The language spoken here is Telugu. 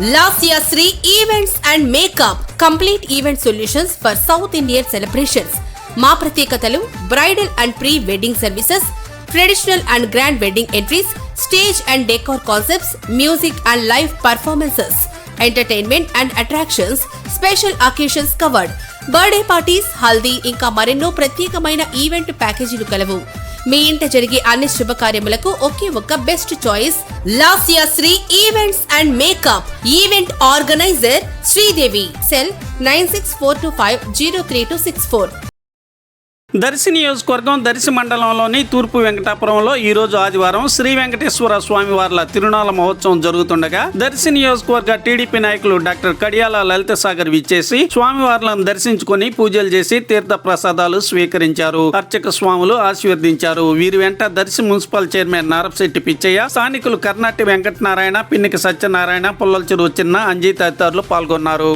Lasya Sri Events and Makeup, complete event solutions for South Indian celebrations. మా ప్రత్యేకతలు bridal and pre wedding services, traditional and grand wedding entries, stage and decor concepts, music and live performances, entertainment and attractions, special occasions covered, birthday parties, haldi ఇంకా మరెన్నో ప్రత్యేకమైన ఈవెంట్ ప్యాకేజీలు కలవు. మీ ఇంట జరిగే అన్ని శుభకార్యములకు ఒకే ఒక్క best choice Lasya Sri events and makeup. Event organiser Sridevi. Cell 9642503264. Darsi నియోజకవర్గం దర్శి మండలంలోని తూర్పు వెంకటాపురంలో ఈ రోజు ఆదివారం శ్రీ వెంకటేశ్వర స్వామి వార్ల తిరునాళ్ల మహోత్సవం జరుగుతుండగా దర్శి నియోజకవర్గ టీడీపీ నాయకులు డాక్టర్ కడియాల లలిత సాగర్ విచ్చేసి స్వామివార్లను దర్శించుకుని పూజలు చేసి తీర్థ ప్రసాదాలు స్వీకరించారు. అర్చక స్వాములు ఆశీర్వదించారు. వీరి వెంట దర్శి మున్సిపల్ చైర్మన్ నారపశెట్టి పిచ్చయ్య, స్థానికులు కర్నాటి వెంకటనారాయణ, పిన్నికి సత్యనారాయణ, పుల్లల చెరువు చిన్న, అంజీ తదితరులు పాల్గొన్నారు.